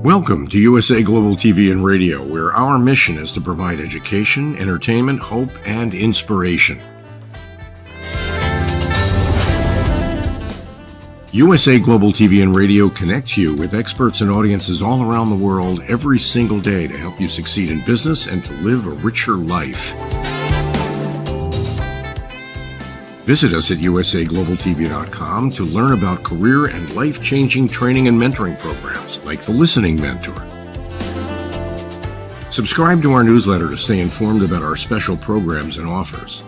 Welcome to USA Global TV and Radio, where our mission is to provide education, entertainment, hope, and inspiration. USA Global TV and Radio connects you with experts and audiences all around the world every single day to help you succeed in business and to live a richer life. Visit us at usaglobaltv.com to learn about career and life-changing training and mentoring programs like the Listening Mentor. Subscribe to our newsletter to stay informed about our special programs and offers.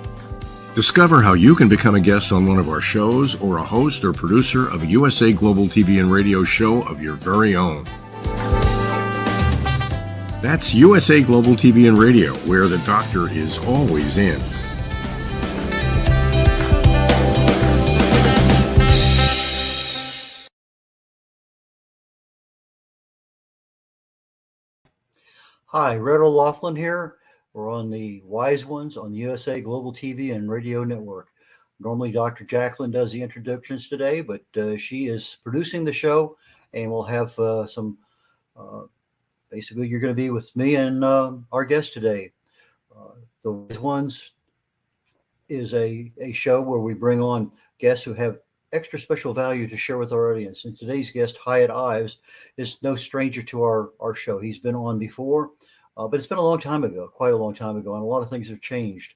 Discover how you can become a guest on one of our shows or a host or producer of a USA Global TV and Radio show of your very own. That's USA Global TV and Radio, where the doctor is always in. Hi, Red O'Loughlin here. We're on the Wise Ones on the USA Global TV and Radio Network. Normally, Dr. Jacqueline does the introductions today, but she is producing the show, and we'll have basically, you're going to be with me and our guest today. The Wise Ones is a show where we bring on guests who have extra special value to share with our audience. And today's guest, Hiett Ives, is no stranger to our show. He's been on before, but it's been a long time ago, quite a long time ago, and a lot of things have changed.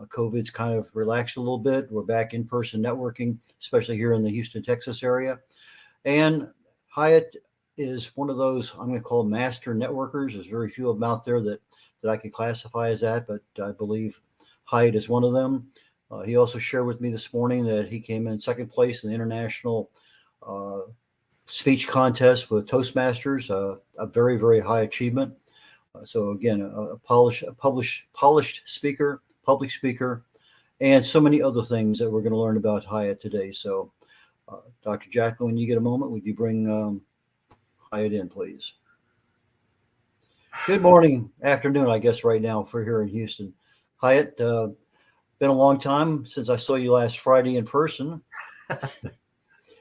COVID's kind of relaxed a little bit. We're back in-person networking, especially here in the Houston, Texas area. And Hiett is one of those, I'm going to call master networkers. There's very few of them out there that I can classify as that, but I believe Hiett is one of them. He also shared with me this morning that he came in second place in the international speech contest with Toastmasters, a very, very high achievement. So again, a polished speaker, public speaker, and so many other things that we're going to learn about Hiett today. So Dr. Jacqueline, when you get a moment, would you bring Hiett in, please? Good morning, afternoon, I guess right now for here in Houston. Hiett, been a long time since I saw you last Friday in person.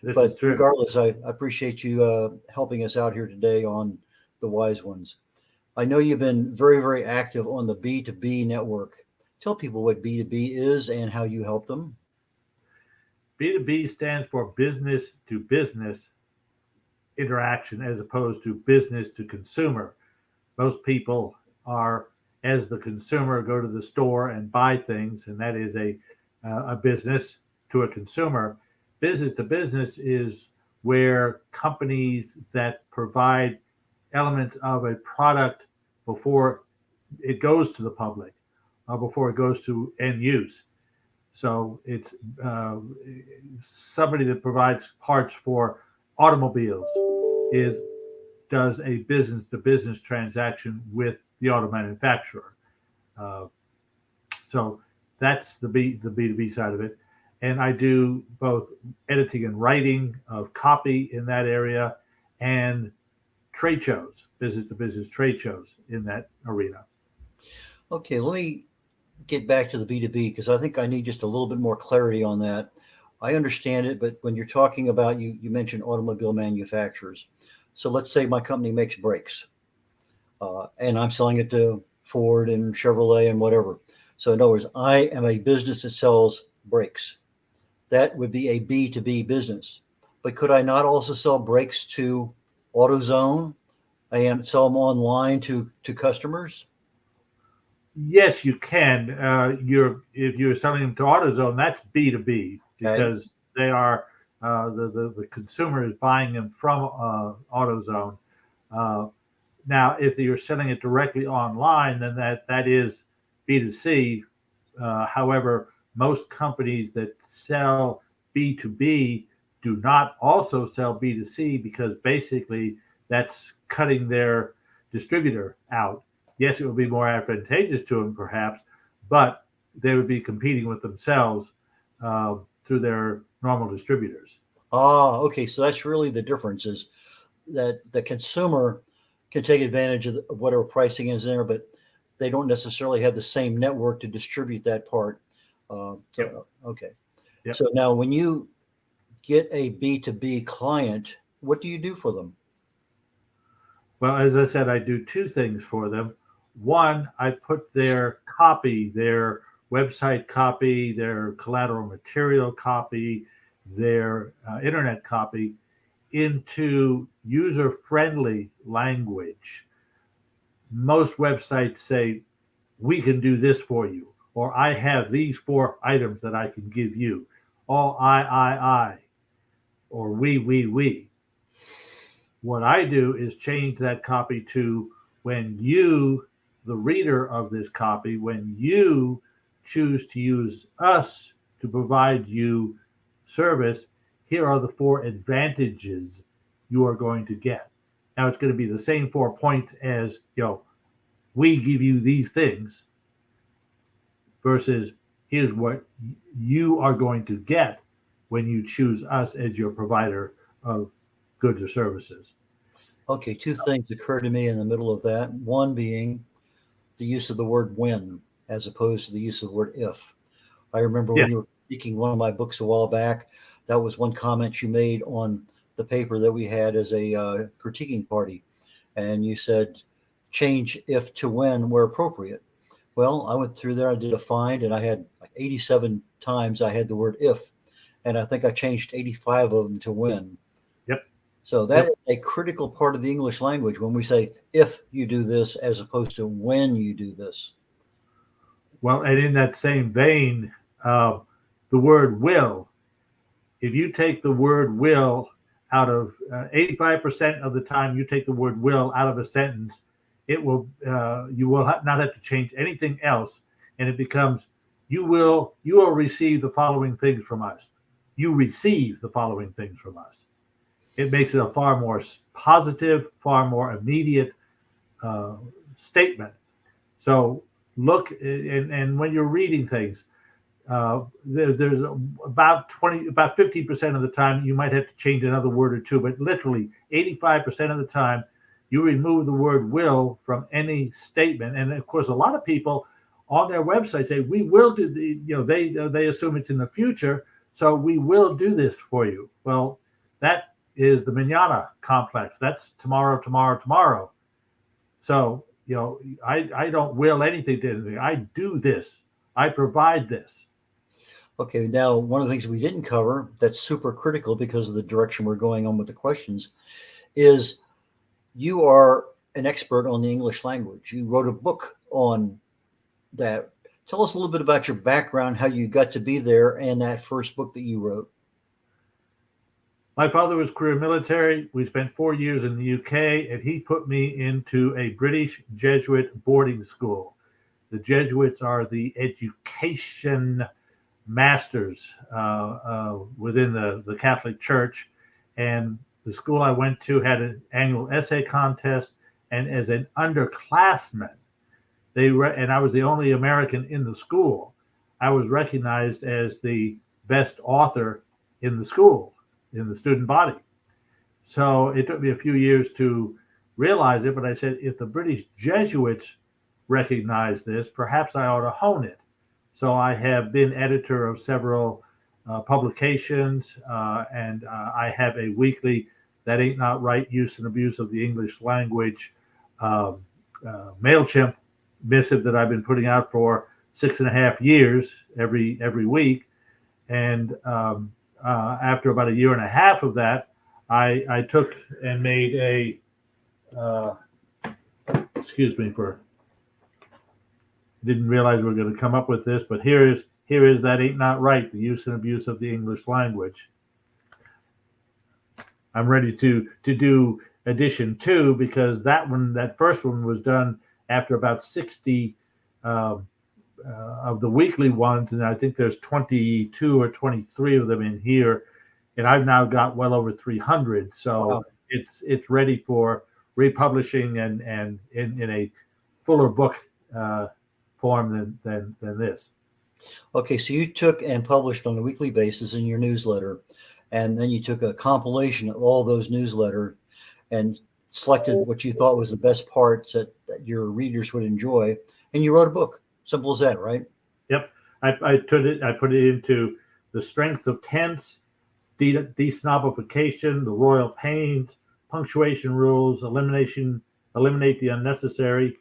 This is true. Regardless, I appreciate you helping us out here today on the Wise Ones. I know you've been very, very active on the B2B network. Tell people what B2B is and how you help them. B2B stands for business to business interaction as opposed to business to consumer. Most people are, as the consumer, go to the store and buy things, and that is a business to a consumer. Business to business is where companies that provide elements of a product before it goes to the public, before it goes to end use. So it's somebody that provides parts for automobiles does a business to business transaction with the auto manufacturer. So that's the B2B side of it. And I do both editing and writing of copy in that area and trade shows, business to business trade shows in that arena. Okay, let me get back to the B2B because I think I need just a little bit more clarity on that. I understand it, but when you're talking about, you mentioned automobile manufacturers. So let's say my company makes brakes. And I'm selling it to Ford and Chevrolet and whatever. So in other words, I am a business that sells brakes. That would be a B2B business. But could I not also sell brakes to AutoZone and sell them online to customers? Yes, you can. If you're selling them to AutoZone, that's B2B because they are the consumer is buying them from AutoZone. Now, if you're selling it directly online, then that is B2C. However, most companies that sell B2B do not also sell B2C because basically that's cutting their distributor out. Yes, it would be more advantageous to them perhaps, but they would be competing with themselves through their normal distributors. Okay. So that's really the difference is that the consumer can take advantage of whatever pricing is there, but they don't necessarily have the same network to distribute that part. Yep. Okay. Yep. So now when you get a B2B client, what do you do for them? Well, as I said, I do two things for them. One, I put their copy, their website copy, their collateral material copy, their internet copy into user friendly language. Most websites say, we can do this for you, or I have these 4 items that I can give you. All I, or we. What I do is change that copy to when you, the reader of this copy, when you choose to use us to provide you service, here are the 4 advantages you are going to get. Now it's going to be the same 4 points as, we give you these things versus here's what you are going to get when you choose us as your provider of goods or services. Okay, two things occur to me in the middle of that. One being the use of the word when as opposed to the use of the word if. I remember when Yes. you were speaking one of my books a while back, that was one comment you made on the paper that we had as a critiquing party. And you said, change if to when where appropriate. Well, I went through there, I did a find, and I had like 87 times I had the word if. And I think I changed 85 of them to when. Yep. So that is a critical part of the English language when we say if you do this as opposed to when you do this. Well, and in that same vein, the word will, if you take the word will out of 85% of the time you take the word will out of a sentence, it will you will not have to change anything else, and it becomes you will receive the following things from us. You receive the following things from us. It makes it a far more positive, far more immediate statement. So look, and when you're reading things, there's about 15% of the time you might have to change another word or two, but literally 85% of the time you remove the word will from any statement. And of course, a lot of people on their website say, we will do they assume it's in the future. So we will do this for you. Well, that is the manana complex. That's tomorrow. So, I don't will anything to anything. I do this. I provide this. Okay, now one of the things we didn't cover that's super critical because of the direction we're going on with the questions is you are an expert on the English language. You wrote a book on that. Tell us a little bit about your background, how you got to be there, and that first book that you wrote. My father was career military. We spent 4 years in the UK, and he put me into a British Jesuit boarding school. The Jesuits are the education masters within the Catholic Church. And the school I went to had an annual essay contest. And as an underclassman, and I was the only American in the school, I was recognized as the best author in the school, in the student body. So it took me a few years to realize it, but I said, if the British Jesuits recognize this, perhaps I ought to hone it. So I have been editor of several publications, and I have a weekly That Ain't Not Right Use and Abuse of the English Language MailChimp missive that I've been putting out for 6.5 years every week. And after about 1.5 years of that, I took and made a excuse me for didn't realize we were going to come up with this, but here is That Ain't Not Right, the use and abuse of the English language. I'm ready to do edition 2 because that first one was done after about 60 of the weekly ones, and I think there's 22 or 23 of them in here, and I've now got well over 300. So wow. It's ready for republishing and in a fuller book form than this. Okay, so you took and published on a weekly basis in your newsletter, and then you took a compilation of all those newsletters and selected what you thought was the best parts that your readers would enjoy, and you wrote a book. Simple as that, right? Yep. I put it into the strength of tense, desnobification, the royal pains, punctuation rules, elimination eliminate the unnecessary.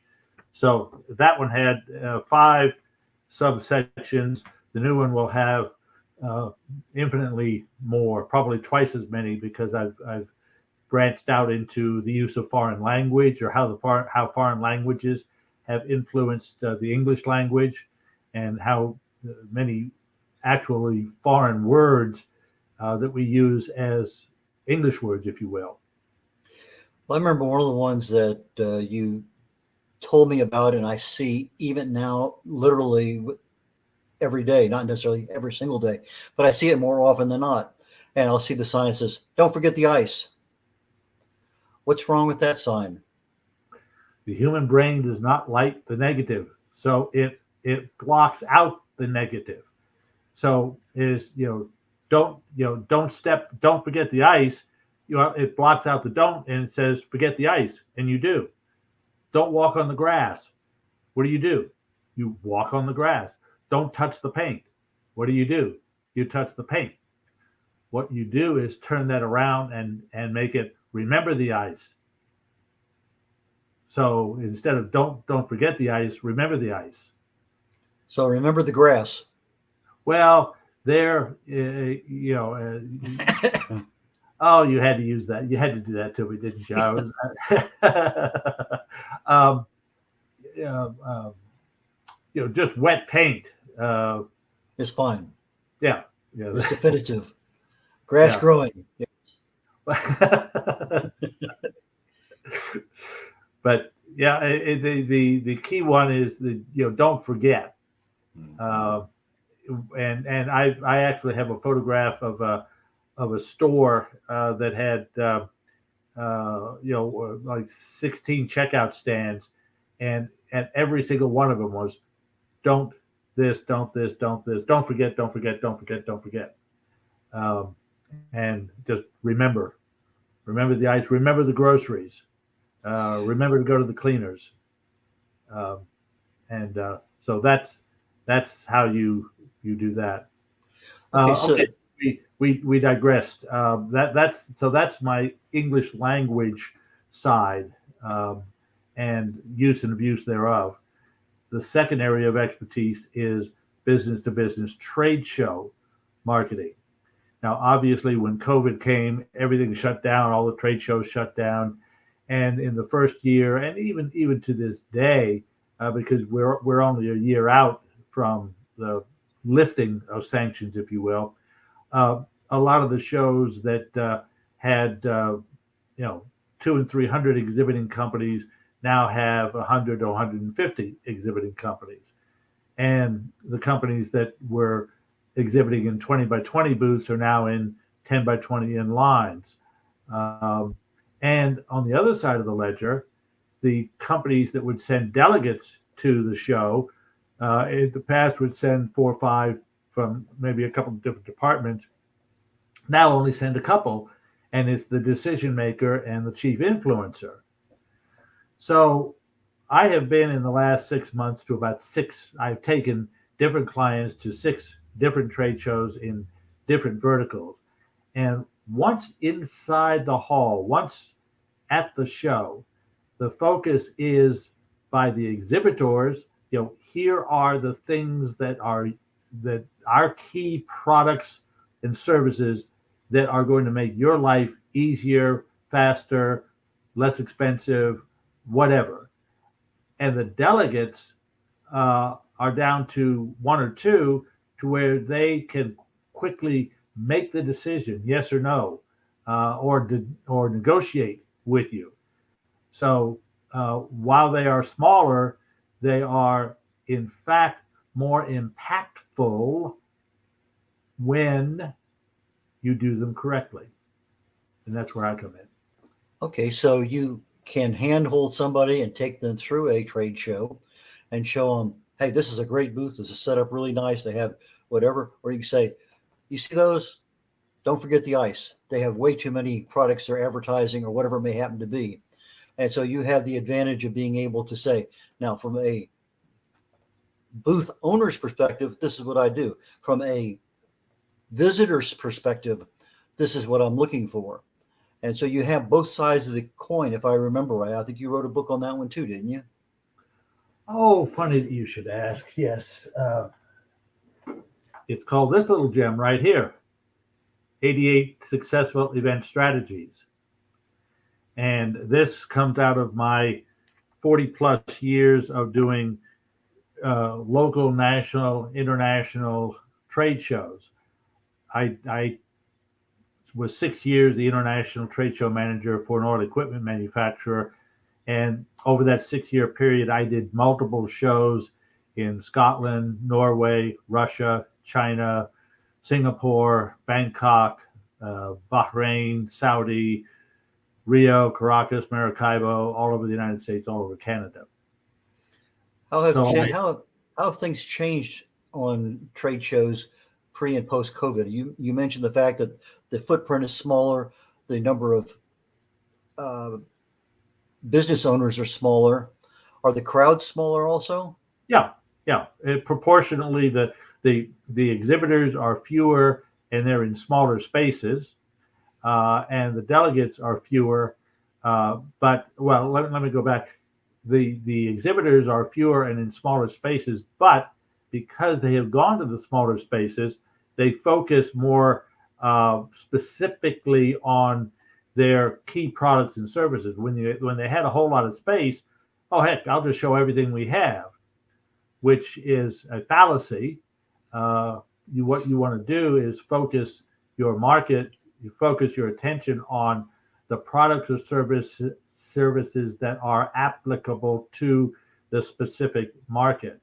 So that one had 5 subsections. The new one will have infinitely more, probably twice as many, because I've branched out into the use of foreign language, or how foreign languages have influenced the English language, and how many actually foreign words that we use as English words, if you will. Well, I remember one of the ones that you told me about, and I see even now, literally every day, not necessarily every single day, but I see it more often than not. And I'll see the sign that says, "Don't forget the ice." What's wrong with that sign? The human brain does not like the negative, so it blocks out the negative. So is don't forget the ice. It blocks out the don't, and it says forget the ice, and you do. Don't walk on the grass. What do? You walk on the grass. Don't touch the paint. What do? You touch the paint. What you do is turn that around and make it remember the ice. So instead of don't forget the ice, remember the ice. So remember the grass. Well, there, oh, you had to use that. You had to do that to me, didn't you? I was, um, just wet paint. It's fine. Yeah. It's definitive. Grass growing. Yes. But yeah, the key one is don't forget. And I actually have a photograph of a store that had like 16 checkout stands, and every single one of them was don't this, don't this, don't this, don't forget, don't forget, don't forget, don't forget. And just remember the ice, remember the groceries, remember to go to the cleaners. And so that's how you do that. Okay, we digressed. That's my English language side, and use and abuse thereof. The second area of expertise is business to business trade show marketing. Now, obviously, when COVID came, everything shut down, all the trade shows shut down. And in the first year, and even to this day, because we're only a year out from the lifting of sanctions, if you will, a lot of the shows that had 200 and 300 exhibiting companies now have 100 or 150 exhibiting companies, and the companies that were exhibiting in 20 by 20 booths are now in 10 by 20 in lines. And on the other side of the ledger, the companies that would send delegates to the show in the past would send 4 or 5 from maybe a couple of different departments. Now only send a couple, and it's the decision maker and the chief influencer. So I have been in the last 6 months to about 6. I've taken different clients to 6 different trade shows in different verticals. And once inside the hall, once at the show, the focus is by the exhibitors. Here are the things that our key products and services that are going to make your life easier, faster, less expensive, whatever. And the delegates are down to 1 or 2, to where they can quickly make the decision, yes or no, or negotiate with you. So while they are smaller, they are in fact more impactful when you do them correctly. And that's where I come in. Okay, so you can handhold somebody and take them through a trade show and show them, hey, this is a great booth. This is set up really nice. They have whatever. Or you can say, you see those? Don't forget the ice. They have way too many products they're advertising, or whatever it may happen to be. And so you have the advantage of being able to say, now from a booth owner's perspective, this is what I do. From a visitor's perspective, this is what I'm looking for. And so you have both sides of the coin, if I remember right. I think you wrote a book on that one too, didn't you? Oh, funny that you should ask. Yes. It's called this little gem right here, 88 Successful Event Strategies. And this comes out of my 40 plus years of doing local, national, international trade shows. I was 6 years the international trade show manager for an oil equipment manufacturer. And over that 6 year period, I did multiple shows in Scotland, Norway, Russia, China, Singapore, Bangkok, Bahrain, Saudi, Rio, Caracas, Maracaibo, all over the United States, all over Canada. How have things changed on trade shows pre and post COVID? You mentioned the fact that the footprint is smaller, the number of uh, business owners are smaller. Are the crowds smaller also? Yeah, yeah. Proportionately, the exhibitors are fewer and they're in smaller spaces, and the delegates are fewer. But well, let me go back. The exhibitors are fewer and in smaller spaces, but because they have gone to the smaller spaces, they focus more specifically on their key products and services. When they had a whole lot of space, oh heck, I'll just show everything we have, which is a fallacy. What you want to do is focus your market, you focus your attention on the products or services that are applicable to the specific market.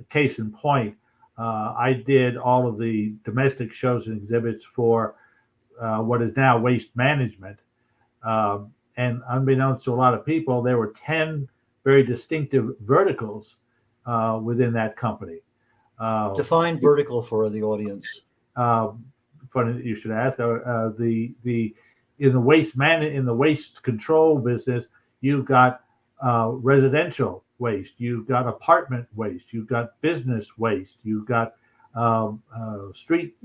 Case in point, I did all of the domestic shows and exhibits for what is now waste management. And unbeknownst to a lot of people, there were 10 very distinctive verticals within that company. Define vertical for the audience. Funny that you should ask. In the waste control business, you've got residential waste, you've got apartment waste, you've got business waste, you've got street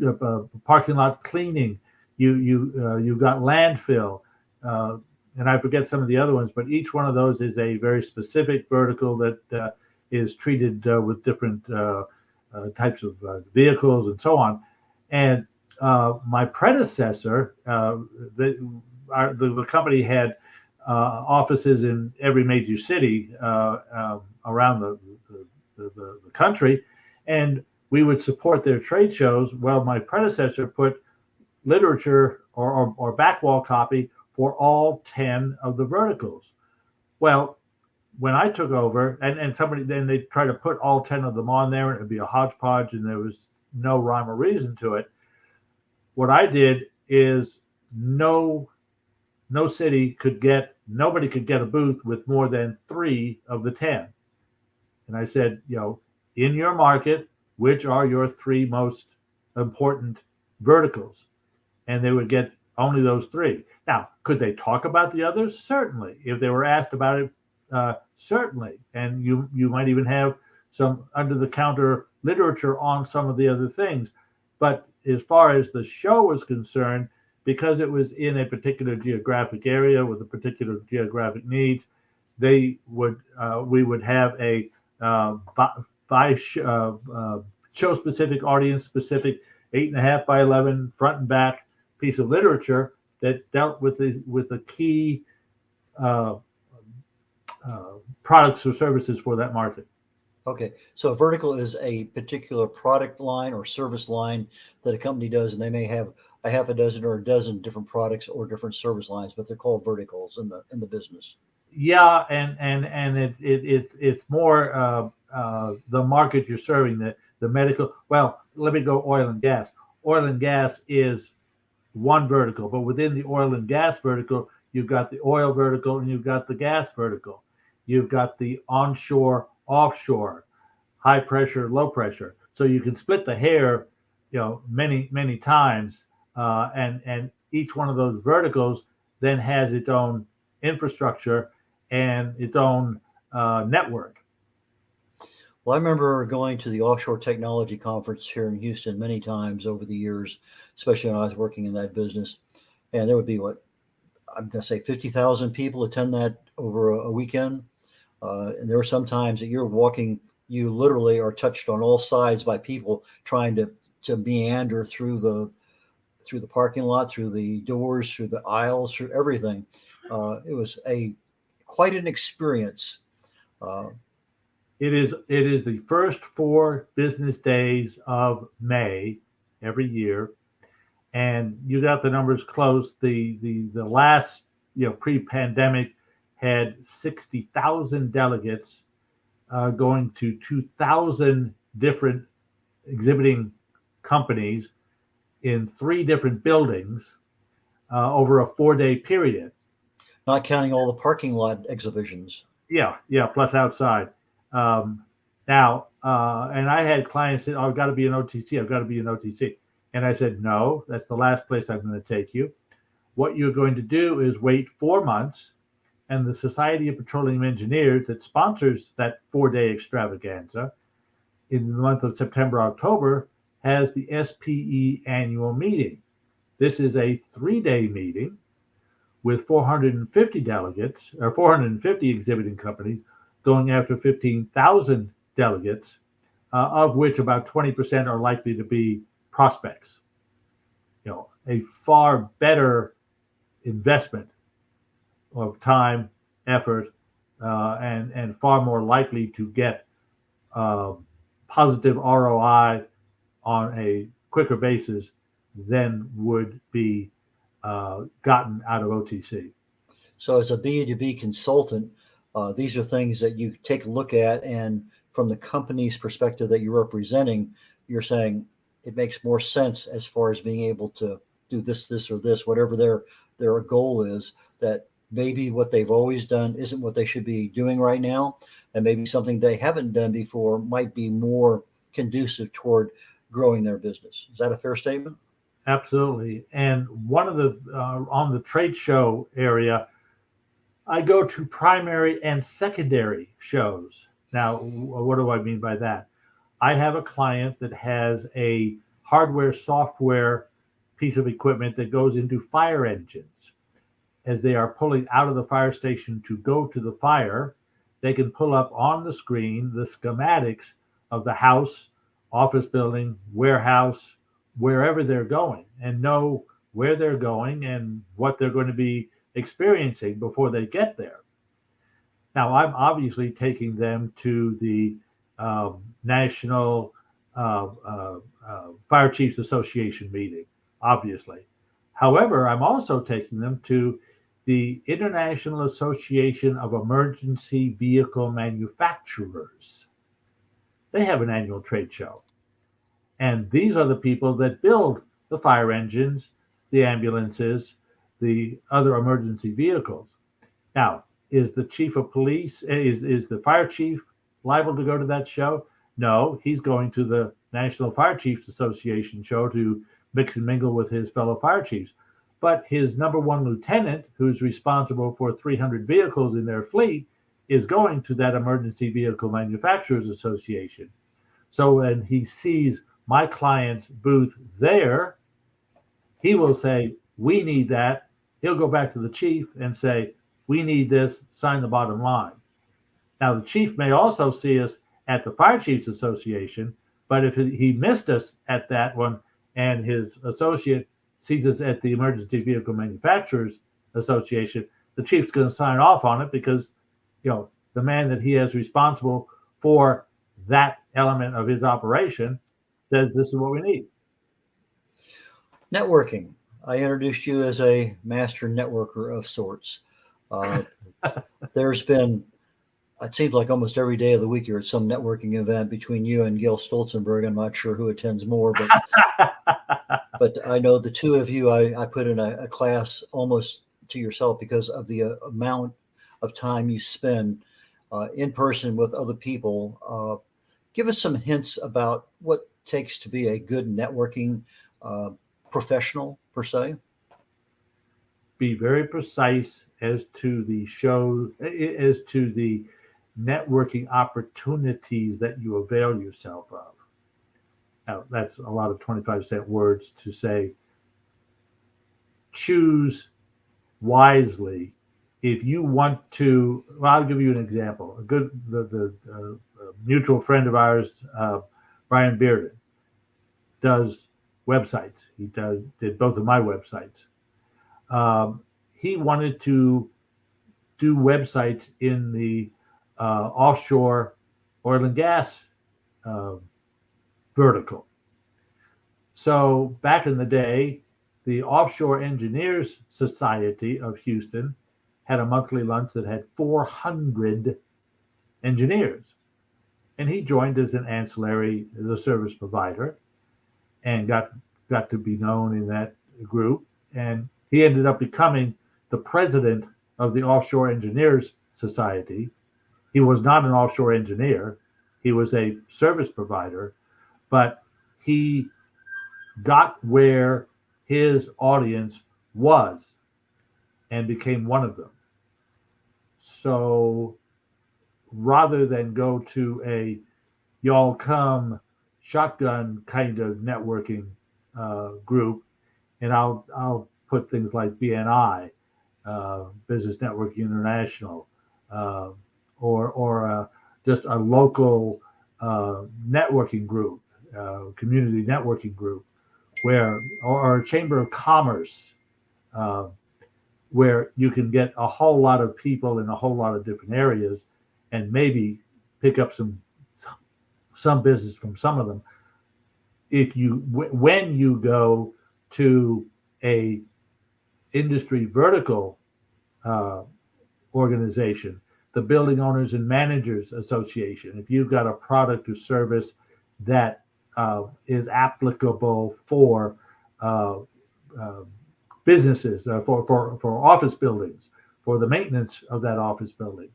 parking lot cleaning, you've got landfill, and I forget some of the other ones, but each one of those is a very specific vertical that is treated with different types of vehicles and so on. And my predecessor, the company had offices in every major city around the country, and we would support their trade shows. Well, my predecessor put literature or back wall copy for all 10 of the verticals. Well, when I took over, and then they tried to put all 10 of them on there, and it'd be a hodgepodge, and there was no rhyme or reason to it. What I did is nobody could get a booth with more than 3 of the 10. And I said, in your market, which are your 3 most important verticals? And they would get only those 3. Now, could they talk about the others? Certainly. If they were asked about it, certainly. And you might even have some under-the-counter literature on some of the other things. But as far as the show was concerned, because it was in a particular geographic area with a particular geographic needs, we would have a show-specific, audience-specific 8.5 by 11 front and back piece of literature that dealt with the key products or services for that market. Okay, so a vertical is a particular product line or service line that a company does, and they may have a half a dozen or a dozen different products or different service lines, but they're called verticals in the business. Yeah, and it's more the market you're serving, the medical. Well, let me go oil and gas. Oil and gas is one vertical, but within the oil and gas vertical, you've got the oil vertical and you've got the gas vertical. You've got the onshore, offshore, high pressure, low pressure. So you can split the hair, many times, and each one of those verticals then has its own infrastructure and its own network. Well, I remember going to the Offshore Technology Conference here in Houston many times over the years, especially when I was working in that business. and there would be what I'm going to say 50,000 people attend that over a weekend. And there are some times that you're walking, you literally are touched on all sides by people trying to meander through the parking lot, through the doors, through the aisles, through everything. It was a quite an experience. Uh, It is the first 4 business days of May every year, and you got the numbers close. The last, pre-pandemic had 60,000 delegates going to 2,000 different exhibiting companies in 3 different buildings over a 4-day period. Not counting all the parking lot exhibitions. Yeah, plus outside. Um, Now, and I had clients say, "Oh, I've got to be an OTC. I've got to be an OTC." And I said, "No, that's the last place I'm going to take you. What you're going to do is wait 4 months, and the Society of Petroleum Engineers that sponsors that 4-day extravaganza in the month of September, October, has the SPE annual meeting. This is a 3-day meeting with 450 delegates or 450 exhibiting companies going after 15,000 delegates, of which about 20% are likely to be prospects. A far better investment of time, effort, and far more likely to get positive ROI on a quicker basis than would be gotten out of OTC. So, as a B2B consultant, these are things that you take a look at, and from the company's perspective that you're representing, you're saying it makes more sense as far as being able to do this, or this, whatever their goal is. That maybe what they've always done isn't what they should be doing right now, and maybe something they haven't done before might be more conducive toward growing their business. Is that a fair statement? Absolutely. And one of the on the trade show area, I go to primary and secondary shows. Now, what do I mean by that? I have a client that has a hardware software piece of equipment that goes into fire engines. As they are pulling out of the fire station to go to the fire, they can pull up on the screen the schematics of the house, office building, warehouse, wherever they're going, and know where they're going and what they're going to be experiencing before they get there. Now, I'm obviously taking them to the National Fire Chiefs Association meeting, obviously. However, I'm also taking them to the International Association of Emergency Vehicle Manufacturers. They have an annual trade show. And these are the people that build the fire engines, the ambulances, the other emergency vehicles. Now, is the chief of police, is the fire chief liable to go to that show? No, he's going to the National Fire Chiefs Association show to mix and mingle with his fellow fire chiefs. But his number one lieutenant, who's responsible for 300 vehicles in their fleet, is going to that Emergency Vehicle Manufacturers Association. So when he sees my client's booth there, he will say, "We need that." He'll go back to the chief and say, "We need this, sign the bottom line." Now, the chief may also see us at the Fire Chiefs Association, but if he missed us at that one and his associate sees us at the Emergency Vehicle Manufacturers Association, the chief's going to sign off on it because, the man that he has responsible for that element of his operation says this is what we need. Networking. I introduced you as a master networker of sorts. There's been, it seems like almost every day of the week you're at some networking event between you and Gil Stolzenberg. I'm not sure who attends more, but I know the two of you, I put in a class almost to yourself because of the amount of time you spend in person with other people. Give us some hints about what it takes to be a good networking professional, per se. Be very precise as to the show, as to the networking opportunities that you avail yourself of. Now, that's a lot of 25-cent words to say. choose wisely. If you want to, well, I'll give you an example. The mutual friend of ours, Brian Bearden, does websites. He did both of my websites. He wanted to do websites in the offshore oil and gas vertical. So back in the day, the Offshore Engineers Society of Houston had a monthly lunch that had 400 engineers. And he joined as an ancillary, as a service provider, and got to be known in that group. And he ended up becoming the president of the Offshore Engineers Society. He was not an offshore engineer. He was a service provider, but he got where his audience was and became one of them. So rather than go to a y'all come shotgun kind of networking group, and I'll put things like BNI, Business Network International, or just a local networking group, community networking group, or a chamber of commerce, where you can get a whole lot of people in a whole lot of different areas, and maybe pick up some business from some of them. When you go to a industry vertical organization, the Building Owners and Managers Association, if you've got a product or service that is applicable for businesses, for office buildings, for the maintenance of that office building,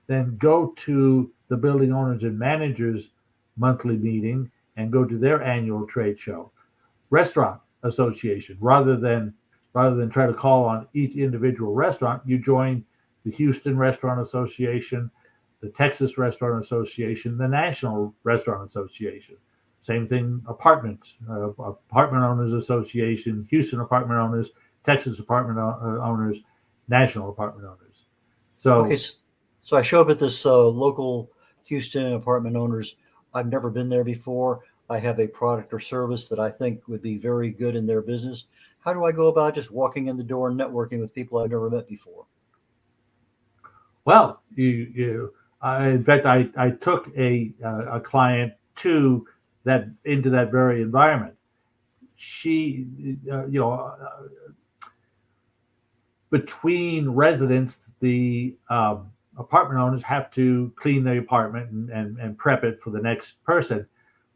then go to the Building Owners and Managers monthly meeting and go to their annual trade show. Restaurant Association, rather than try to call on each individual restaurant, you join the Houston Restaurant Association, the Texas Restaurant Association, the National Restaurant Association. Same thing, apartment Owners Association, Houston Apartment Owners, Texas Apartment Owners, National Apartment Owners. So, okay, so I show up at this local Houston Apartment Owners. I've never been there before. I have a product or service that I think would be very good in their business. How do I go about just walking in the door and networking with people I've never met before? Well, in fact, I took a client into that very environment. She, between residents, the apartment owners have to clean the apartment and prep it for the next person.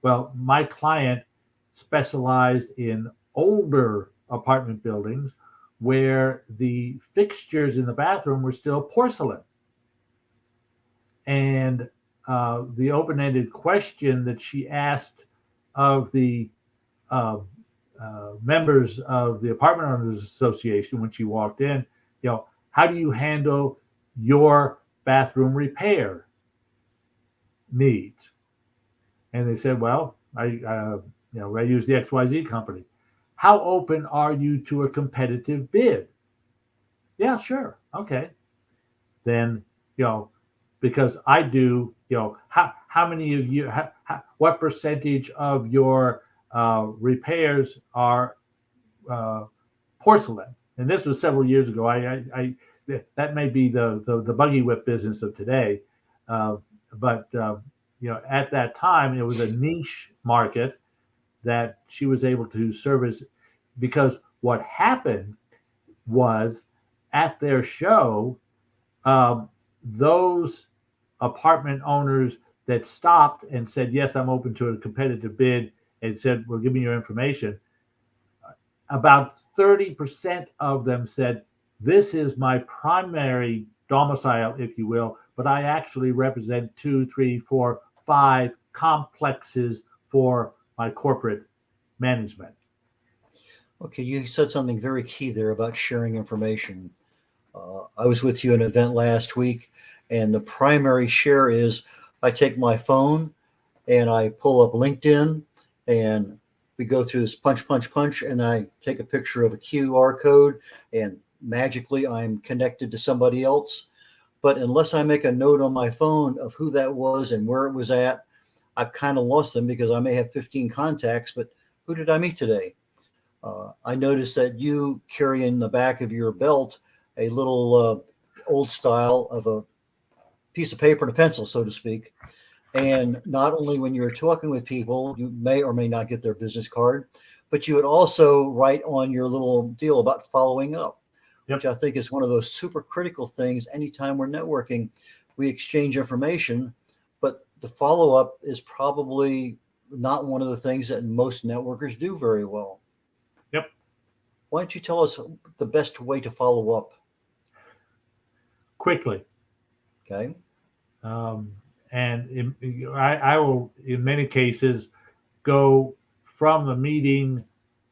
Well, my client specialized in older apartment buildings where the fixtures in the bathroom were still porcelain. And the open-ended question that she asked of the members of the Apartment Owners Association when she walked in, how do you handle your bathroom repair needs? And they said, well, I use the XYZ company. How open are you to a competitive bid? Yeah, sure. Okay. Then, because I do, how many of you, what percentage of your repairs are porcelain? And this was several years ago. That may be the buggy whip business of today, but at that time it was a niche market that she was able to service, because what happened was at their show, those apartment owners that stopped and said, yes, I'm open to a competitive bid, and said, well, give me your information, about 30% of them said, this is my primary domicile, if you will, but I actually represent 2, 3, 4, 5 complexes for my corporate management. Okay, you said something very key there about sharing information. I was with you at an event last week, and the primary share is I take my phone and I pull up LinkedIn, and we go through this punch, punch, punch, and I take a picture of a QR code, and magically I'm connected to somebody else. But unless I make a note on my phone of who that was and where it was at, I've kind of lost them, because I may have 15 contacts, but who did I meet today? I noticed that you carry in the back of your belt a little old style of a piece of paper and a pencil, so to speak. And not only when you're talking with people, you may or may not get their business card, but you would also write on your little deal about following up, which I think is one of those super critical things. Anytime we're networking, we exchange information, but the follow up is probably not one of the things that most networkers do very well. Yep. Why don't you tell us the best way to follow up? Quickly. Okay. And I will, in many cases, go from the meeting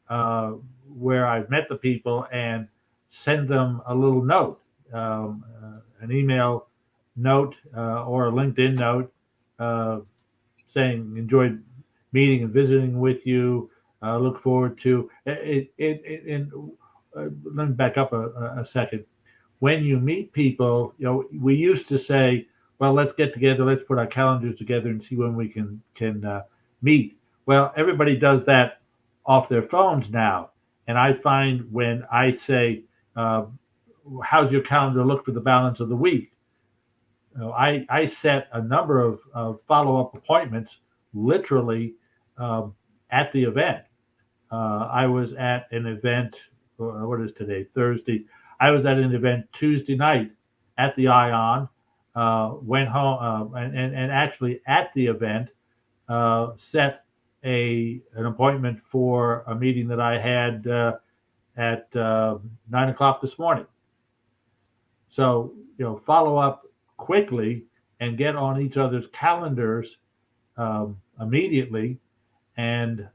where I've met the people and send them a little note, an email note or a LinkedIn note saying, enjoyed meeting and visiting with you. Look forward to it. Let me back up a second. When you meet people, we used to say, well, let's get together, let's put our calendars together and see when we can meet. Well, everybody does that off their phones now. And I find when I say, how's your calendar look for the balance of the week? I set a number of follow-up appointments literally at the event. I was at an event, what is today, Thursday. I was at an event Tuesday night at the Ion, went home, and actually at the event, set an appointment for a meeting that I had at 9 o'clock this morning. So, follow up quickly and get on each other's calendars immediately, and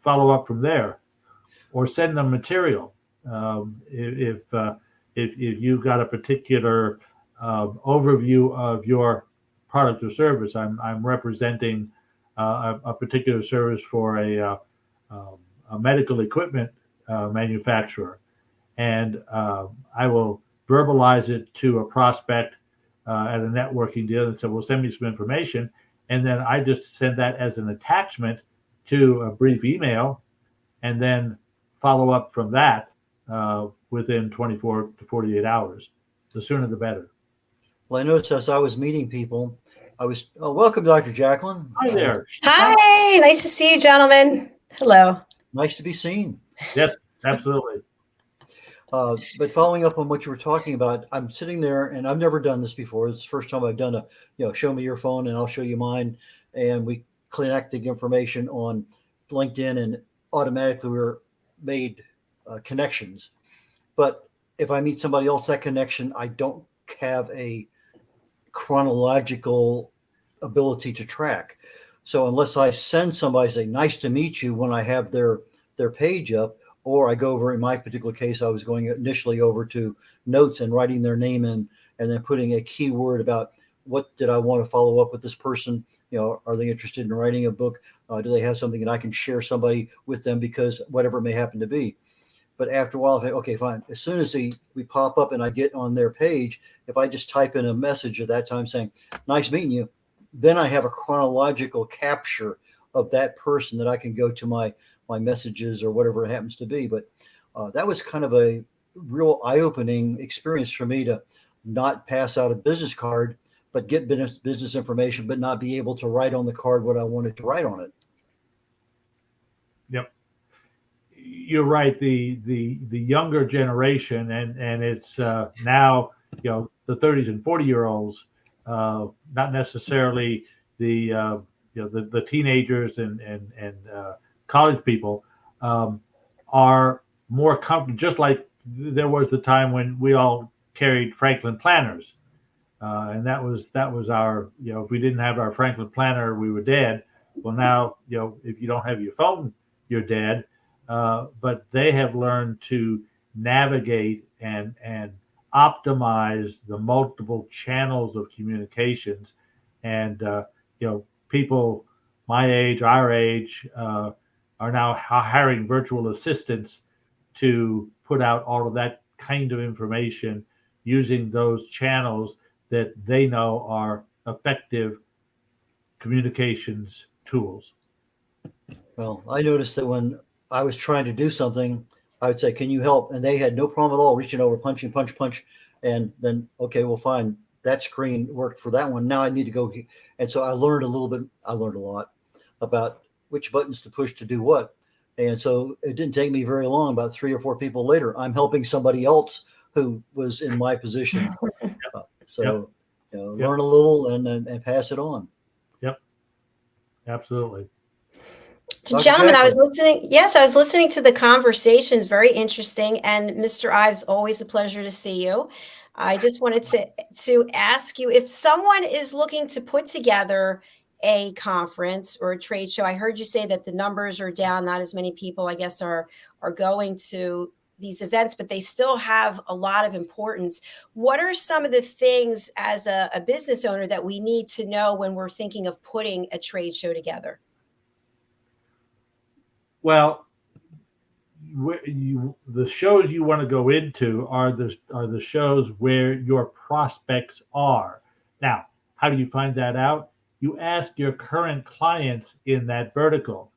follow up from there, or send them material. If you've got a particular overview of your product or service, I'm representing a particular service for a medical equipment manufacturer, and I will verbalize it to a prospect at a networking deal and say, well, send me some information. And then I just send that as an attachment to a brief email, and then follow up from that within 24 to 48 hours. The sooner the better. Well, I noticed as I was meeting people, welcome, Dr. Jacqueline. Hi there. Hi, nice to see you, gentlemen. Hello. Nice to be seen. Yes, absolutely. But following up on what you were talking about, I'm sitting there, and I've never done this before. It's the first time I've done show me your phone and I'll show you mine. And we connected information on LinkedIn, and automatically we're made connections. But if I meet somebody else, that connection, I don't have a chronological ability to track. So unless I send somebody, say, nice to meet you, when I have their page up, or I go over, in my particular case, I was going initially over to notes and writing their name in, and then putting a keyword about what did I want to follow up with this person. Are they interested in writing a book? Do they have something that I can share somebody with them, because whatever it may happen to be. But after a while, I think, okay, fine. As soon as we pop up and I get on their page, if I just type in a message at that time saying, nice meeting you, then I have a chronological capture of that person that I can go to my messages or whatever it happens to be. But that was kind of a real eye-opening experience for me, to not pass out a business card, but get business information, but not be able to write on the card what I wanted to write on it. Yep. You're right. The younger generation, and it's now, the 30s and 40-year-olds, not necessarily the teenagers and college people, are more comfortable. Just like there was the time when we all carried Franklin planners, and that was our, if we didn't have our Franklin planner, we were dead. Well, now, if you don't have your phone, you're dead. But they have learned to navigate and optimize the multiple channels of communications, and people my age, our age, are now hiring virtual assistants to put out all of that kind of information using those channels that they know are effective communications tools. Well, I noticed that when I was trying to do something, I would say, "Can you help?" And they had no problem at all reaching over, punching, punch, punch, and then okay, well, fine. That screen worked for that one. Now I need to go, and so I learned a little bit. I learned a lot about which buttons to push to do what, and so it didn't take me very long. About 3 or 4 people later, I'm helping somebody else who was in my position. Yep. Yep. Learn a little and pass it on. Yep. Absolutely. Gentlemen, I was listening. Yes, I was listening to the conversations. Very interesting. And Mr. Ives, always a pleasure to see you. I just wanted to ask you if someone is looking to put together a conference or a trade show. I heard you say that the numbers are down. Not as many people, I guess, are going to these events, but they still have a lot of importance. What are some of the things as a business owner that we need to know when we're thinking of putting a trade show together? Well, the shows you want to go into are the shows where your prospects are. Now, how do you find that out? You ask your current clients in that vertical.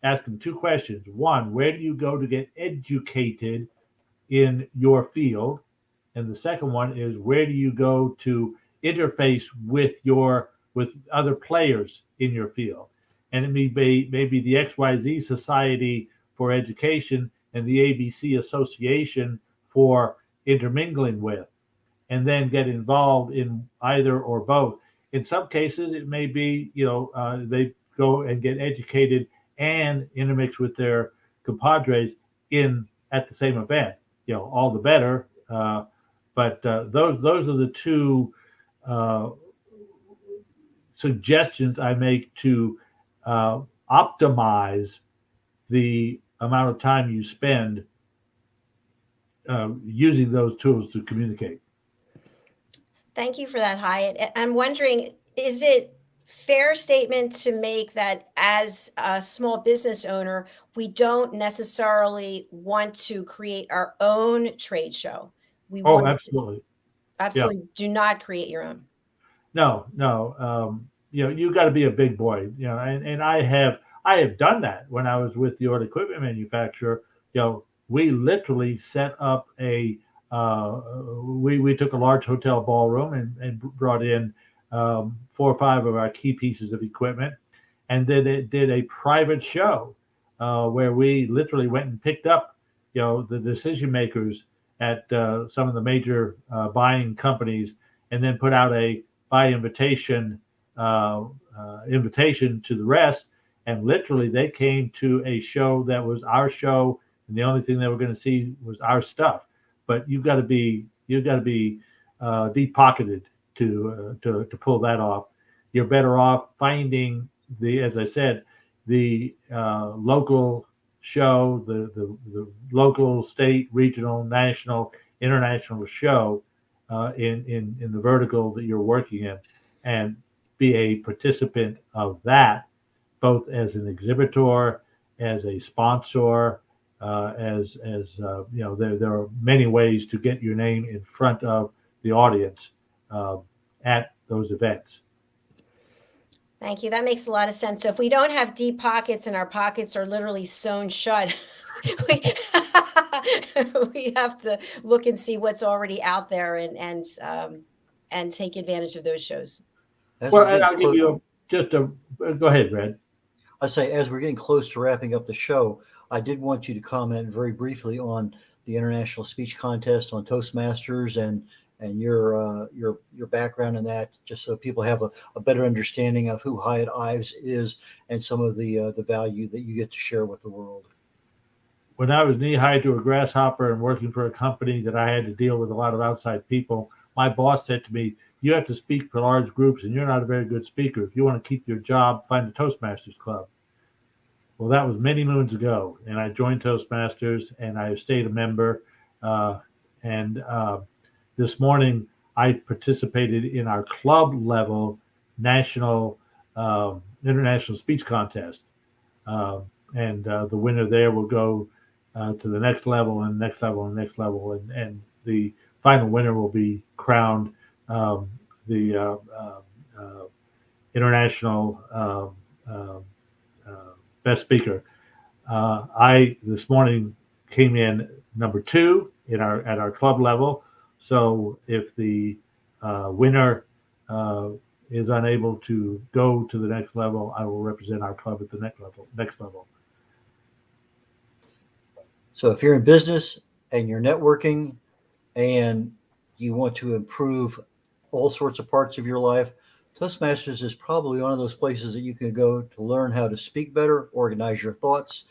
Ask them 2 questions. One, where do you go to get educated in your field? And the second one is, where do you go to interface with other players in your field? And it may be the XYZ Society for Education and the ABC Association for intermingling with, and then get involved in either or both. In some cases, it may be, they go and get educated and intermix with their compadres at the same event. All the better. But those are the 2 suggestions I make to optimize the amount of time you spend using those tools to communicate. Thank you for that, Hiett. I'm wondering, is it fair statement to make that as a small business owner, we don't necessarily want to create our own trade show? We Oh, want absolutely. absolutely do not create your own. No. You got to be a big boy, and I have done that when I was with the auto equipment manufacturer. We literally set up we took a large hotel ballroom and brought in 4 or 5 of our key pieces of equipment, and then it did a private show where we literally went and picked up, the decision makers at some of the major buying companies, and then put out a by invitation invitation to the rest. And literally, they came to a show that was our show, and the only thing they were going to see was our stuff. But you've got to be deep pocketed to pull that off. You're better off finding as I said, the local show, the local, state, regional, national, international show in the vertical that you're working in, and be a participant of that, both as an exhibitor, as a sponsor, there are many ways to get your name in front of the audience at those events. Thank you. That makes a lot of sense. So if we don't have deep pockets and our pockets are literally sewn shut, we, we have to look and see what's already out there and take advantage of those shows. And I'll give you go ahead, Red. I say, as we're getting close to wrapping up the show, I did want you to comment very briefly on the International Speech Contest on Toastmasters and your background in that, just so people have a better understanding of who Hiett Ives is and some of the value that you get to share with the world. When I was knee-high to a grasshopper and working for a company that I had to deal with a lot of outside people, my boss said to me, "You have to speak for large groups, and you're not a very good speaker. If you want to keep your job, find the Toastmasters Club." Well, that was many moons ago, and I joined Toastmasters, and I have stayed a member. This morning, I participated in our club level national international speech contest, and the winner there will go to the next level and next level and next level, and the final winner will be crowned the international best speaker. I this morning came in number 2 in our club level. So if the winner is unable to go to the next level, I will represent our club at the next level. So if you're in business and you're networking and you want to improve all sorts of parts of your life, Toastmasters is probably one of those places that you can go to learn how to speak better, organize your thoughts,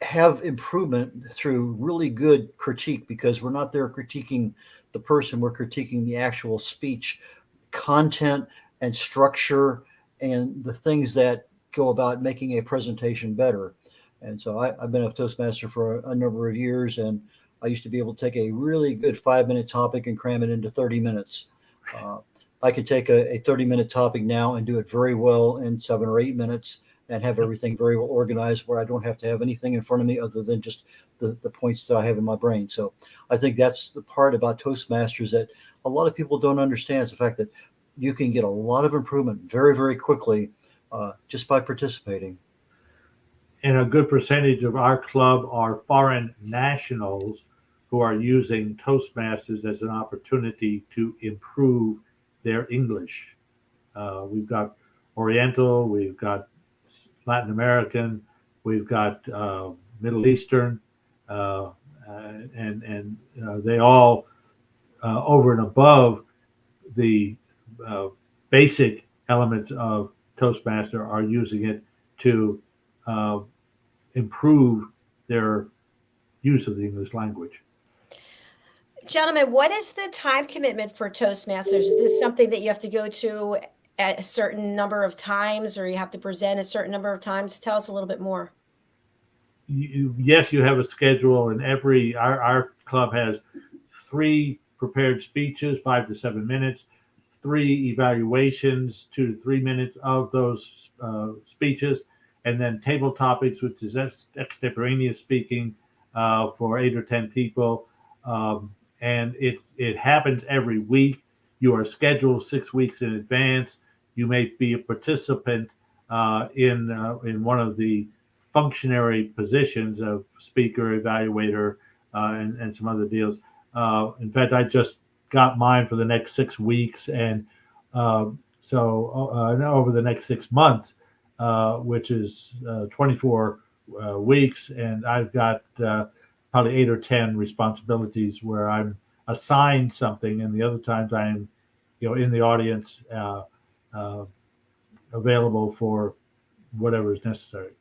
have improvement through really good critique, because we're not there critiquing the person, we're critiquing the actual speech content and structure and the things that go about making a presentation better. And so I've been a Toastmaster for a number of years, and I used to be able to take a really good 5-minute topic and cram it into 30 minutes. I could take a 30-minute topic now and do it very well in 7 or 8 minutes and have everything very well organized, where I don't have to have anything in front of me other than just the points that I have in my brain. So I think that's the part about Toastmasters that a lot of people don't understand, is the fact that you can get a lot of improvement very, very quickly just by participating. And a good percentage of our club are foreign nationals who are using Toastmasters as an opportunity to improve their English. We've got Oriental, we've got Latin American, we've got Middle Eastern, and they all, over and above the basic elements of Toastmaster, are using it to improve their use of the English language. Gentlemen, what is the time commitment for Toastmasters? Is this something that you have to go to at a certain number of times, or you have to present a certain number of times? Tell us a little bit more. Yes, you have a schedule, and our club has 3 prepared speeches, 5 to 7 minutes, 3 evaluations, 2 to 3 minutes of those speeches, and then table topics, which is extemporaneous speaking for 8 or 10 people. And it happens every week. You are scheduled 6 weeks in advance. You may be a participant in one of the functionary positions of speaker, evaluator, and some other deals. In fact, I just got mine for the next 6 weeks, and so over the next 6 months, which is 24 weeks, and I've got probably 8 or 10 responsibilities where I'm assigned something, and the other times I'm, in the audience, available for whatever is necessary.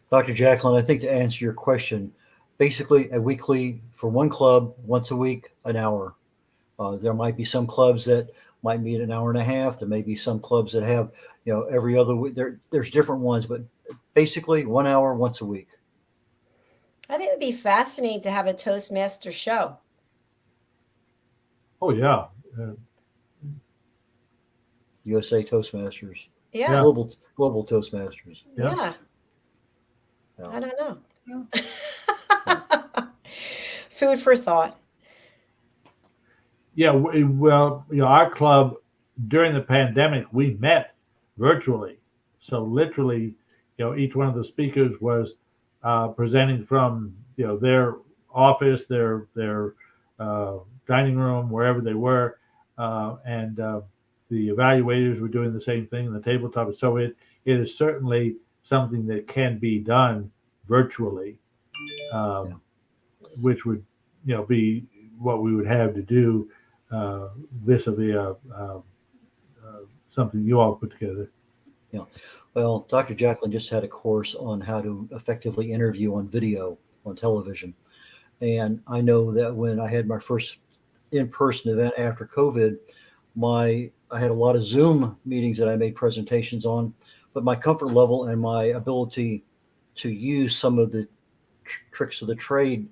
Dr. Jacqueline, I think to answer your question, basically a weekly for one club, once a week, an hour. There might be some clubs that might meet an hour and a half. There may be some clubs that have, every other week. There's different ones, but basically 1 hour once a week. I think it would be fascinating to have a Toastmaster show. Oh, yeah. USA Toastmasters. Yeah. Global Toastmasters. Yeah. Yeah. I don't know. Food for thought. Yeah, well, our club during the pandemic, we met virtually. So literally, each one of the speakers was presenting from their office, their dining room, wherever they were, and the evaluators were doing the same thing in the tabletop. So it is certainly something that can be done virtually, which would be what we would have to do vis-a-vis something you all put together. Yeah. Well, Dr. Jacqueline just had a course on how to effectively interview on video on television. And I know that when I had my first in-person event after COVID, I had a lot of Zoom meetings that I made presentations on, but my comfort level and my ability to use some of the tricks of the trade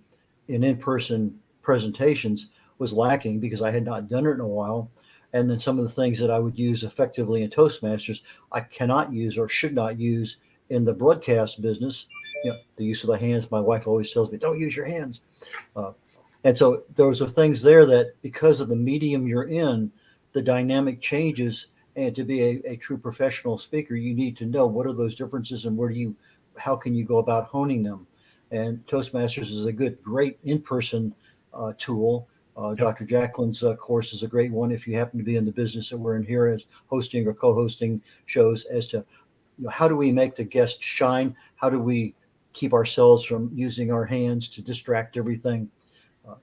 in-person presentations was lacking because I had not done it in a while. And then some of the things that I would use effectively in Toastmasters, I cannot use or should not use in the broadcast business. The use of the hands. My wife always tells me, don't use your hands. And so those are things there that because of the medium you're in, the dynamic changes. And to be a true professional speaker, you need to know what are those differences and how can you go about honing them. And Toastmasters is a great in-person tool. Yep. Dr. Jacqueline's course is a great one if you happen to be in the business that we're in here as hosting or co-hosting shows, as to how do we make the guest shine? How do we keep ourselves from using our hands to distract everything?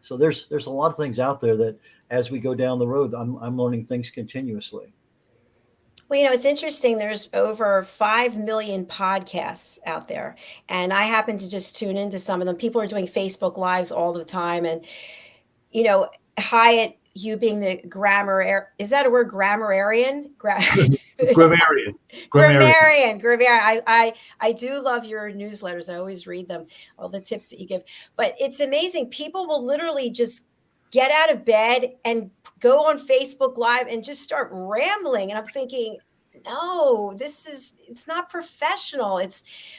So there's a lot of things out there that as we go down the road, I'm learning things continuously. Well, it's interesting. There's over 5 million podcasts out there, and I happen to just tune into some of them. People are doing Facebook Lives all the time, and Hiett, you being the is that a word? Grammarian? Grammarian. I do love your newsletters. I always read them, all the tips that you give. But it's amazing. People will literally just get out of bed and go on Facebook Live and just start rambling. And I'm thinking, no, it's not professional.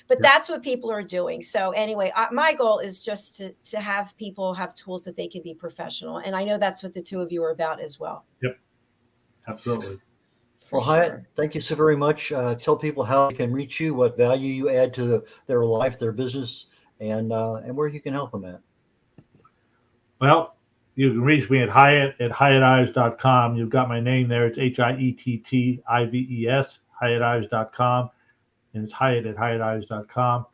But that's what people are doing. So anyway, my goal is just to have people have tools that they can be professional. And I know that's what the two of you are about as well. Yep, absolutely. Well, Hiett, thank you so very much. Tell people how they can reach you, what value you add to their life, their business, and where you can help them at. Well, you can reach me at hiettives.com. You've got my name there. It's HIETTIVES, hiettives.com. And it's hiett@hiettives.com.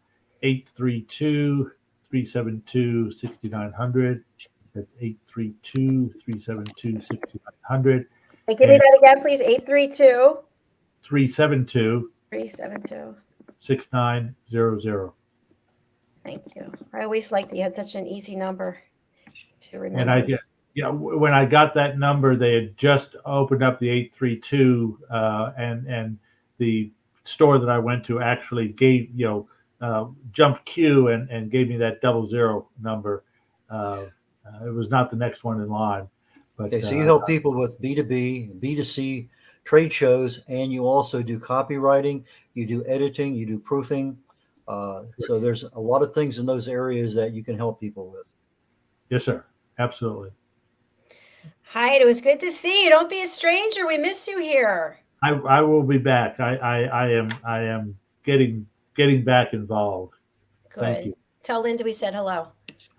832-372-6900. That's 832-372-6900. Hey, give me that again, please. 372 6900. Thank you. I always liked that you had such an easy number to remember. And when I got that number, they had just opened up the 832, and the store that I went to actually gave jumped queue and gave me that 00 number. It was not the next one in line. But, okay, so you help people with B2B, B2C trade shows, and you also do copywriting, you do editing, you do proofing. So there's a lot of things in those areas that you can help people with. Yes, sir. Absolutely. Hi, it was good to see you. Don't be a stranger. We miss you here. I will be back. I am getting back involved. Good. Thank you. Tell Linda we said hello.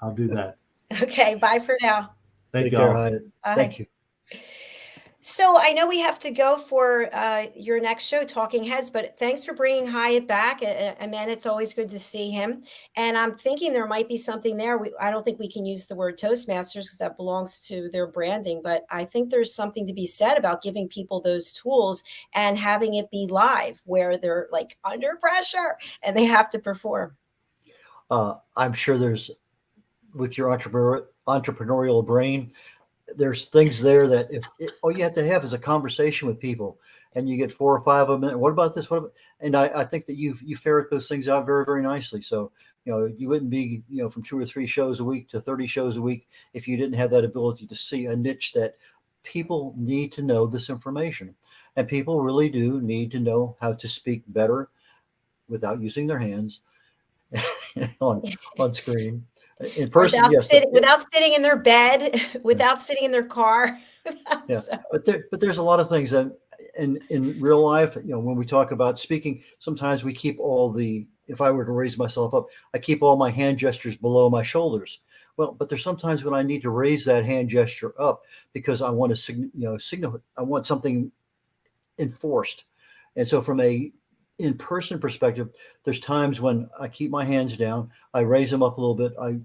I'll do that. Okay. Bye for now. Thank you. Thank you. So I know we have to go for your next show, Talking Heads, but thanks for bringing Hiett back. Man, it's always good to see him. And I'm thinking there might be something there. I don't think we can use the word Toastmasters because that belongs to their branding, but I think there's something to be said about giving people those tools and having it be live where they're like under pressure and they have to perform. I'm sure there's, with your entrepreneurial brain, there's things there that all you have to have is a conversation with people, and you get 4 or 5 of them. What about this? And I think that you ferret those things out very, very nicely. So, you wouldn't be, from 2 or 3 shows a week to 30 shows a week if you didn't have that ability to see a niche that people need to know this information. And people really do need to know how to speak better without using their hands on screen. In person, without sitting in their bed, without sitting in their car. But there's a lot of things that in real life, when we talk about speaking, sometimes we keep if I were to raise myself up, I keep all my hand gestures below my shoulders. Well, but there's sometimes when I need to raise that hand gesture up because I want to signal, I want something enforced. And so from a in-person perspective, there's times when I keep my hands down, I raise them up a little bit, I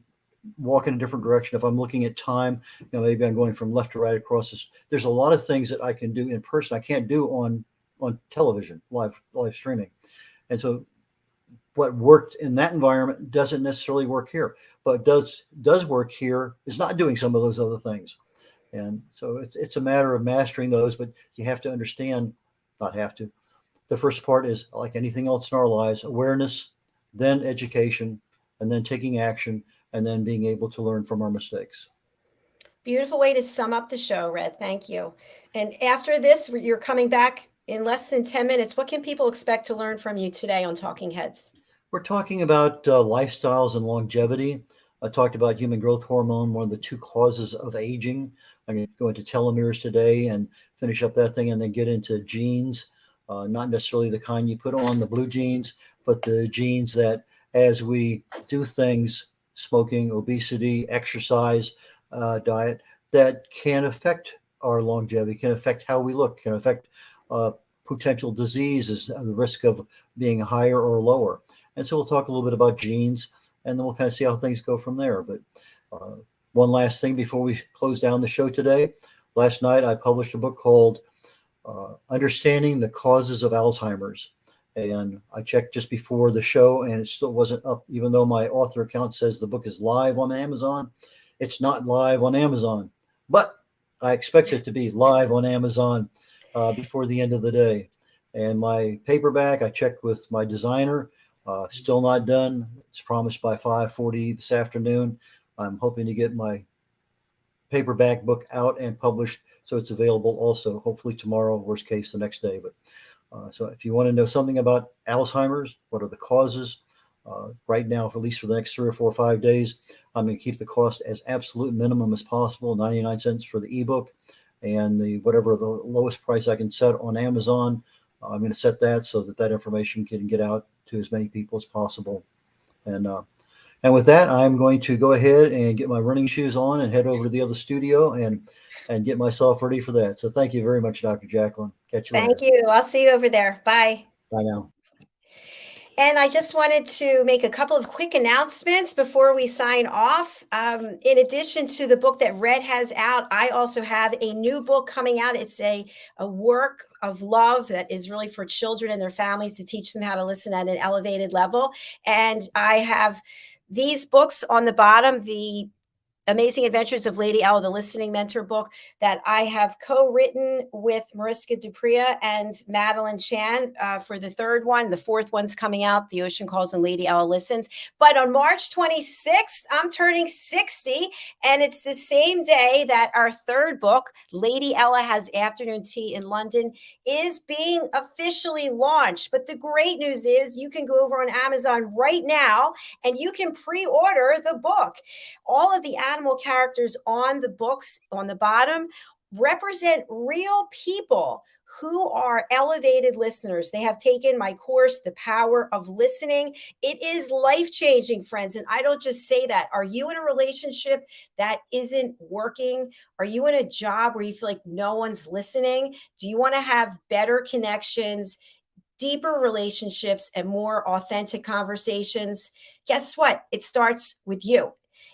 walk in a different direction. If I'm looking at time, maybe I'm going from left to right across this. There's a lot of things that I can do in person I can't do on television, live streaming. And so what worked in that environment doesn't necessarily work here, but does work here is not doing some of those other things. And so it's a matter of mastering those, but you have to understand, not have to. The first part is, like anything else in our lives, awareness, then education, and then taking action, and then being able to learn from our mistakes. Beautiful way to sum up the show, Red. Thank you. And after this, you're coming back in less than 10 minutes. What can people expect to learn from you today on Talking Heads? We're talking about lifestyles and longevity. I talked about human growth hormone, one of the two causes of aging. I'm going to go into telomeres today and finish up that thing, and then get into genes, not necessarily the kind you put on the blue jeans, but the genes that, as we do things, smoking, obesity, exercise, diet, that can affect our longevity, can affect how we look, can affect potential diseases, the risk of being higher or lower. And so we'll talk a little bit about genes, and then we'll kind of see how things go from there. But one last thing before we close down the show today. Last night, I published a book called Understanding the Causes of Alzheimer's. And I checked just before the show, and it still wasn't up, even though my author account says the book is live on Amazon. It's not live on Amazon, but I expect it to be live on Amazon before the end of the day. And my paperback, I checked with my designer, still not done. It's promised by 5:40 this afternoon. I'm hoping to get my paperback book out and published, so it's available also, hopefully tomorrow, worst case the next day. But so if you want to know something about Alzheimer's, what are the causes, right now, for at least for the next 3 or 4 or 5 days, I'm going to keep the cost as absolute minimum as possible, 99 cents for the ebook, and the whatever the lowest price I can set on Amazon, I'm going to set that so that that information can get out to as many people as possible. And with that, I'm going to go ahead and get my running shoes on and head over to the other studio and get myself ready for that. So thank you very much, Dr. Jacqueline. Catch you later. Thank you. I'll see you over there. Bye. Bye now. And I just wanted to make a couple of quick announcements before we sign off. In addition to the book that Red has out, I also have a new book coming out. It's a work of love that is really for children and their families, to teach them how to listen at an elevated level. And I have these books on the bottom, the Amazing Adventures of Lady Ella, the Listening Mentor book that I have co-written with Mariska Dupria and Madeline Chan for the third one. The fourth one's coming out, The Ocean Calls and Lady Ella Listens. But on March 26th, I'm turning 60, and it's the same day that our third book, Lady Ella Has Afternoon Tea in London, is being officially launched. But the great news is you can go over on Amazon right now and you can pre-order the book. All of the animal characters on the books on the bottom represent real people who are elevated listeners. They have taken my course, The Power of Listening. It is life-changing, friends. And I don't just say that. Are you in a relationship that isn't working? Are you in a job where you feel like no one's listening? Do you want to have better connections, deeper relationships, and more authentic conversations? Guess what? It starts with you.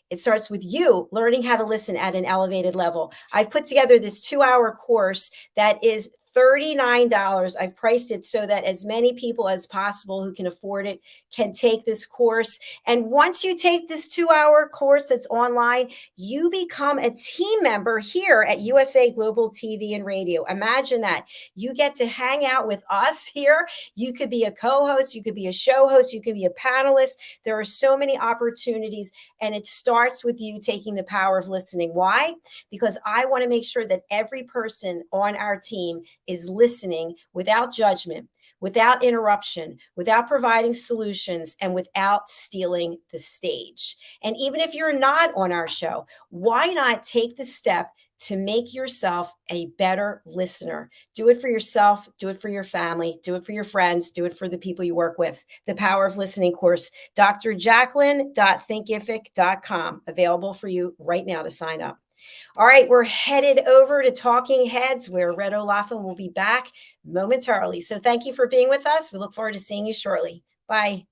It starts with you learning how to listen at an elevated level. I've put together this 2-hour course that is $39. I've priced it so that as many people as possible who can afford it can take this course. And once you take this 2-hour course that's online, you become a team member here at USA Global TV and Radio. Imagine that. You get to hang out with us here. You could be a co-host, you could be a show host, you could be a panelist. There are so many opportunities, and it starts with you taking the power of listening. Why? Because I want to make sure that every person on our team is listening without judgment, without interruption, without providing solutions, and without stealing the stage. And even if you're not on our show, why not take the step to make yourself a better listener? Do it for yourself, do it for your family, do it for your friends, do it for the people you work with. The Power of Listening course, drjacqueline.thinkific.com, available for you right now to sign up. All right, we're headed over to Talking Heads, where Red O'Laughlin will be back momentarily. So thank you for being with us. We look forward to seeing you shortly. Bye.